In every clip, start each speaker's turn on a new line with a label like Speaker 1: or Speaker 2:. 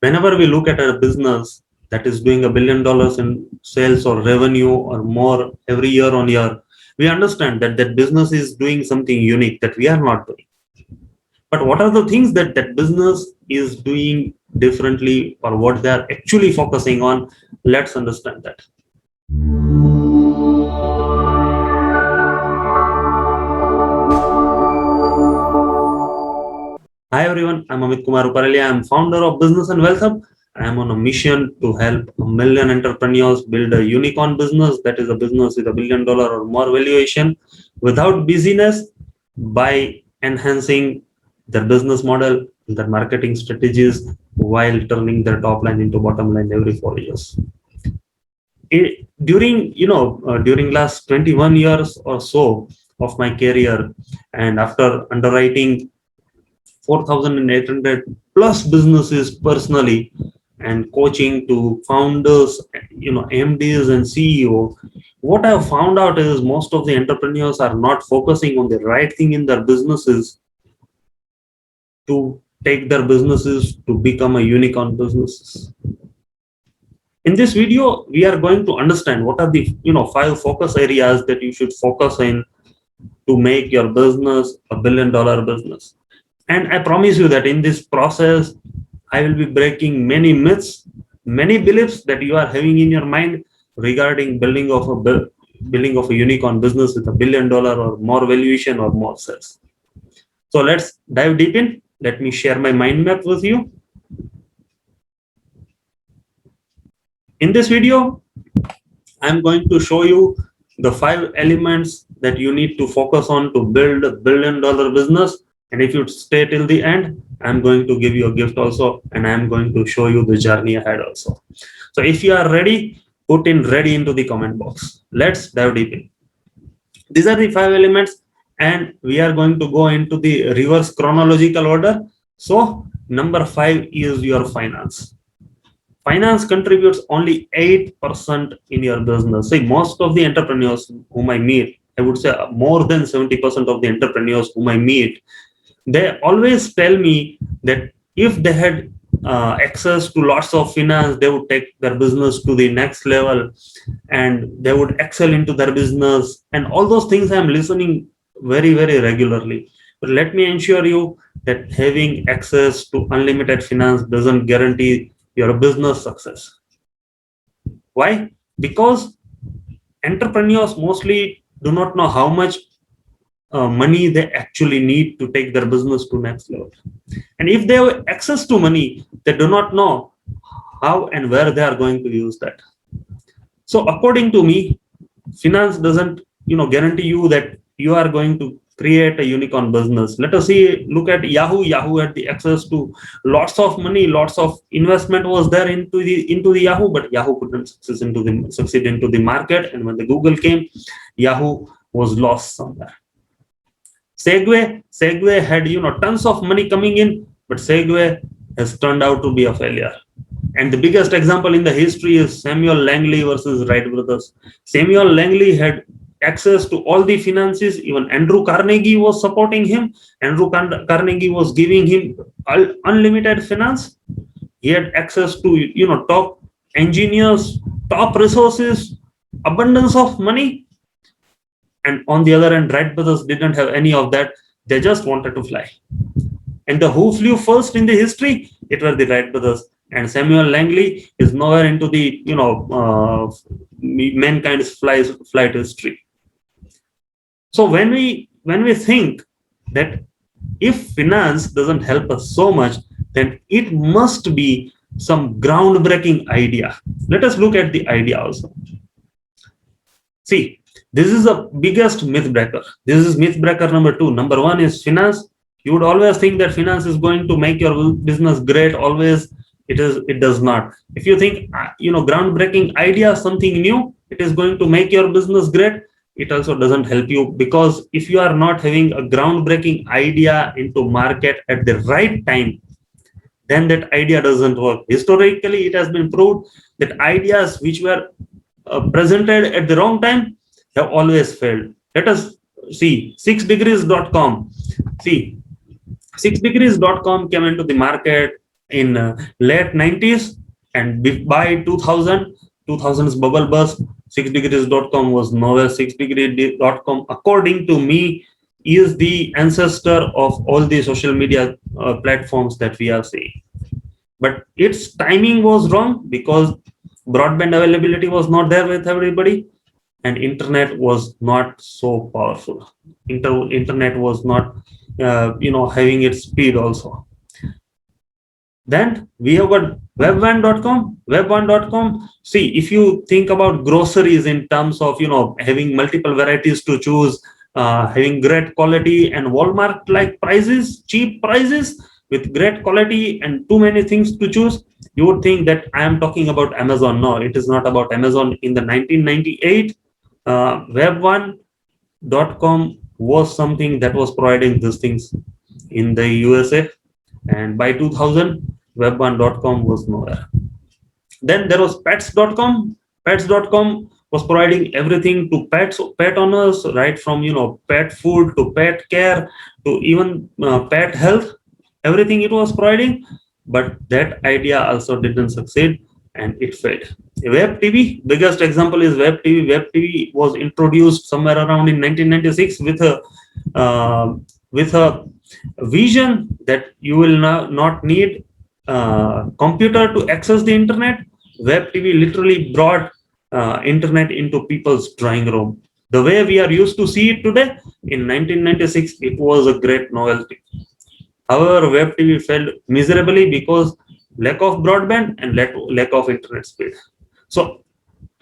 Speaker 1: Whenever we look at a business that is doing $1 billion in sales or revenue or more every year on year, we understand that that business is doing something unique that we are not doing. But what are the things that that business is doing differently, or what they are actually focusing on? Let's understand that. Hi everyone, I'm Amit Kumar Uparali. I'm founder of Business and Wealth Hub. I am on a mission to help a million entrepreneurs build a unicorn business, that is a business with $1 billion or more valuation, without busyness, by enhancing their business model, their marketing strategies, while turning their top line into bottom line every 4 years. During last 21 years or so of my career, and after underwriting 4,800 plus businesses personally, and coaching to founders, MDs and CEO, what I've found out is most of the entrepreneurs are not focusing on the right thing in their businesses to take their businesses to become a unicorn businesses. In this video, we are going to understand what are the 5 focus areas that you should focus in to make your business a $1 billion business. And I promise you that in this process, I will be breaking many myths, many beliefs that you are having in your mind regarding building of a unicorn business with $1 billion or more valuation or more sales. So let's dive deep in. Let me share my mind map with you. In this video, I'm going to show you the 5 elements that you need to focus on to build a $1 billion business. And if you stay till the end, I'm going to give you a gift also, and I'm going to show you the journey ahead also. So if you are ready, put in ready into the comment box. Let's dive deep in. These are the 5 elements, and we are going to go into the reverse chronological order. So number 5 is your finance. Finance contributes only 8% in your business. See, most of the entrepreneurs whom I meet, I would say more than 70% of the entrepreneurs whom I meet, they always tell me that if they had access to lots of finance, they would take their business to the next level and they would excel into their business. And all those things I'm listening very, very regularly. But let me ensure you that having access to unlimited finance doesn't guarantee your business success. Why? Because entrepreneurs mostly do not know how much money they actually need to take their business to next level. And if they have access to money, they do not know how and where they are going to use that. So according to me, finance doesn't guarantee you that you are going to create a unicorn business. Let us look at Yahoo. Yahoo had the access to lots of money, lots of investment was there into the Yahoo, but Yahoo couldn't succeed into the market. And when the Google came, Yahoo was lost somewhere. Segway had tons of money coming in, but Segway has turned out to be a failure. And the biggest example in the history is Samuel Langley versus Wright brothers. Samuel Langley had access to all the finances. Even Andrew Carnegie was supporting him. Andrew Carnegie was giving him unlimited finance. He had access to top engineers, top resources, abundance of money. And on the other hand, Wright brothers didn't have any of that. They just wanted to fly. And who flew first in the history? It were the Wright brothers. And Samuel Langley is nowhere into the mankind's flight history. So when we think that if finance doesn't help us so much, then it must be some groundbreaking idea. Let us look at the idea also. See, this is the biggest myth breaker. This is myth breaker number 2. Number 1 is finance. You would always think that finance is going to make your business great. Always, it does not. If you think groundbreaking idea, something new, it is going to make your business great, it also doesn't help you, because if you are not having a groundbreaking idea into market at the right time, then that idea doesn't work. Historically, it has been proved that ideas which were presented at the wrong time have always failed. Let us see 6degrees.com. See, 6degrees.com came into the market in late 90s, and by 2000's bubble burst. 6degrees.com was nowhere. 6degree.com, according to me, is the ancestor of all the social media platforms that we are seeing. But its timing was wrong because broadband availability was not there with everybody, and internet was not so powerful. Internet was not having its speed also. Then we have got web1.com. Web1.com. See, if you think about groceries in terms of having multiple varieties to choose, having great quality and Walmart like prices, cheap prices with great quality and too many things to choose, you would think that I am talking about Amazon. No, it is not about Amazon. In the 1998, web1.com was something that was providing these things in the USA, and by 2000, web1.com was nowhere. Then there was pets.com. Pets.com was providing everything to pet owners, right from pet food to pet care to even pet health. Everything it was providing, but that idea also didn't succeed and it failed. Web TV, biggest example is Web TV. Web TV was introduced somewhere around in 1996 with a vision that you will not need computer to access the internet. Web TV literally brought internet into people's drawing room. The way we are used to see it today, in 1996, it was a great novelty. However, Web TV failed miserably because lack of broadband and lack of internet speed. So,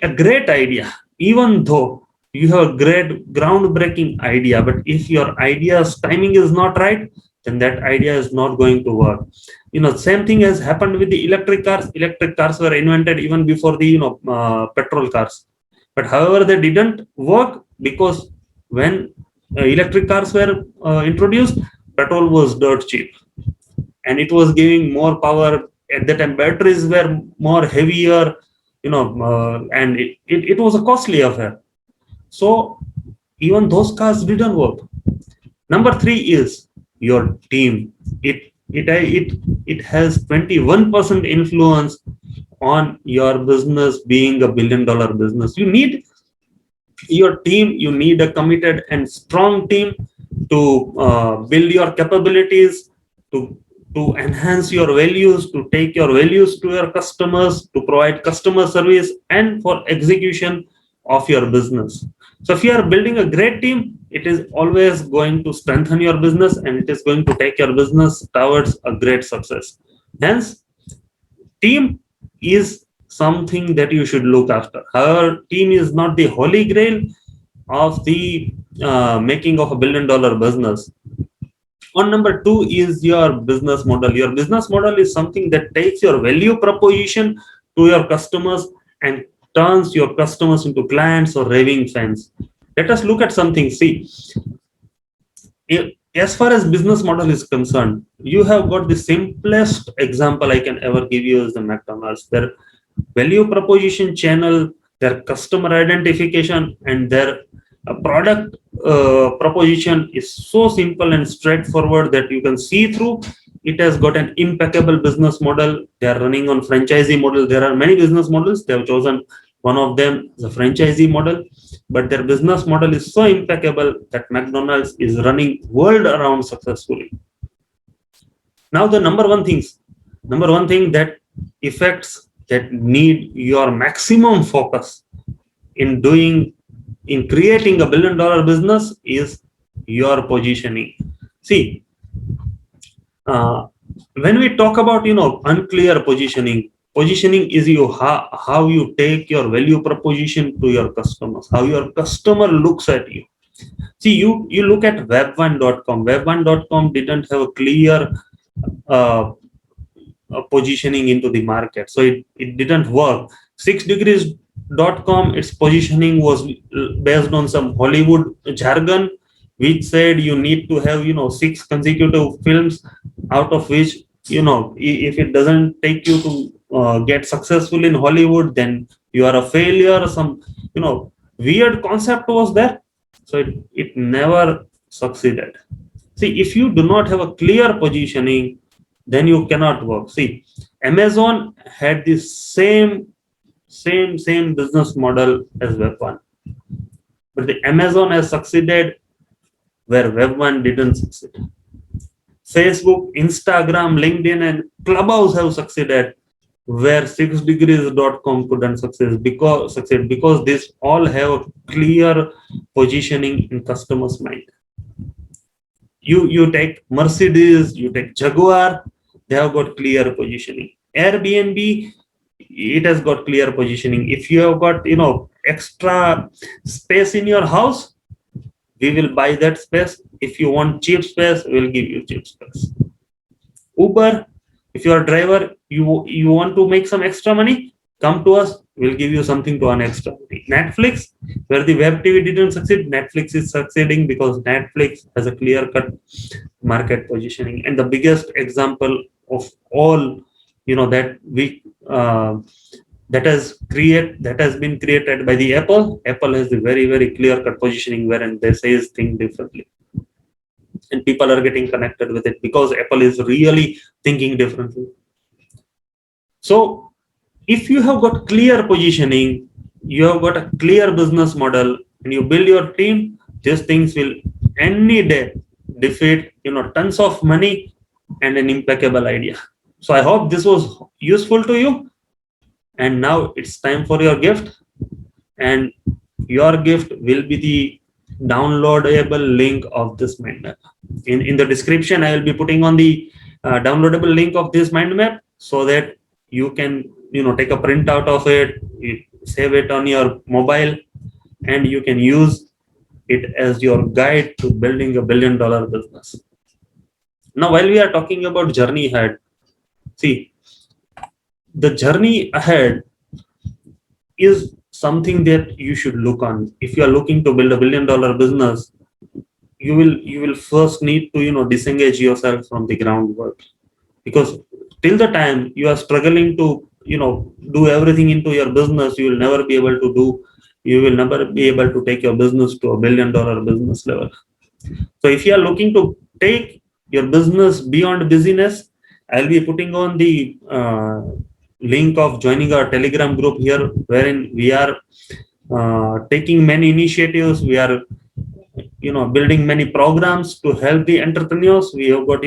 Speaker 1: a great idea, even though you have a great groundbreaking idea, but if your idea's timing is not right, then that idea is not going to work. Same thing has happened with the electric cars. Electric cars were invented even before the petrol cars, but however they didn't work because when electric cars were introduced, petrol was dirt cheap and it was giving more power. At that time, batteries were more heavier, and it was a costly affair. So even those cars didn't work. Number three is your team. It has 21% influence on your business being a $1 billion business. You need your team. You need a committed and strong team to build your capabilities, to enhance your values, to take your values to your customers, to provide customer service, and for execution of your business. So if you are building a great team, it is always going to strengthen your business and it is going to take your business towards a great success. Hence, team is something that you should look after. However, team is not the holy grail of the making of a $1 billion business. On number two is your business model. Your business model is something that takes your value proposition to your customers and turns your customers into clients or raving fans. Let us look at something. See, as far as business model is concerned, you have got the simplest example I can ever give you is the McDonald's. Their value proposition channel, their customer identification, and their product proposition is so simple and straightforward that you can see through. It has got an impeccable business model. They are running on franchisee model. There are many business models. They have chosen one of them, the franchisee model, but their business model is so impeccable that McDonald's is running world around successfully. Now, the number one thing that affects, that need your maximum focus in creating a $1 billion business is your positioning. See, when we talk about unclear positioning is how you take your value proposition to your customers, how your customer looks at you. See, you look at web1.com. Web1.com didn't have a clear positioning into the market, so it didn't work. 6degrees.com, its positioning was based on some Hollywood jargon, which said you need to have 6 consecutive films, out of which if it doesn't take you to get successful in Hollywood, then you are a failure. Some weird concept was there, so it never succeeded. See, if you do not have a clear positioning, then you cannot work. See, Amazon had the same business model as Web1, but the Amazon has succeeded where Web1 didn't succeed. Facebook, Instagram, LinkedIn, and Clubhouse have succeeded where 6degrees.com couldn't succeed because these all have clear positioning in customers' mind. You take Mercedes, you take Jaguar, they have got clear positioning. Airbnb, it has got clear positioning. If you have got extra space in your house, we will buy that space. If you want cheap space, we'll give you cheap space. Uber, if you are a driver, you want to make some extra money, come to us, we'll give you something to earn extra money. Netflix, where the web TV didn't succeed, Netflix is succeeding because Netflix has a clear-cut market positioning. And the biggest example of all, that we that has been created by the Apple. Apple has the very, very clear-cut positioning wherein they say things differently. And people are getting connected with it because Apple is really thinking differently. So if you have got clear positioning, you have got a clear business model, and you build your team, these things will any day defeat tons of money and an impeccable idea. So I hope this was useful to you. And now it's time for your gift, and your gift will be the downloadable link of this mind map. In the description, I will be putting on the downloadable link of this mind map so that you can take a printout of it, save it on your mobile, and you can use it as your guide to building a $1 billion business. Now, while we are talking about journey ahead, see, the journey ahead is something that you should look on. If you are looking to build a $1 billion business, you will first need to disengage yourself from the groundwork, because till the time you are struggling to do everything into your business, you will never be able to take your business to a $1 billion business level. So if you are looking to take your business beyond busyness, I'll be putting on the link of joining our Telegram group here, wherein we are taking many initiatives. We are building many programs to help the entrepreneurs. We have got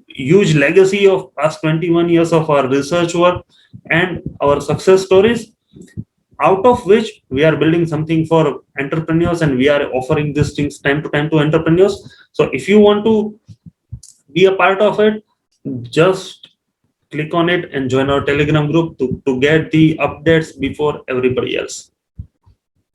Speaker 1: huge legacy of past 21 years of our research work and our success stories, out of which we are building something for entrepreneurs, and we are offering these things time to time to entrepreneurs. So if you want to be a part of it, just click on it and join our Telegram group to get the updates before everybody else.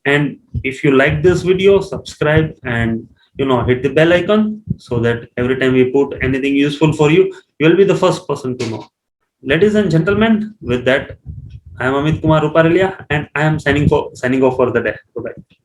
Speaker 1: And if you like this video, subscribe and hit the bell icon so that every time we put anything useful for you, you will be the first person to know. Ladies and gentlemen, with that, I am Amit Kumar Ruparelia, and I am signing off for the day. Bye-bye.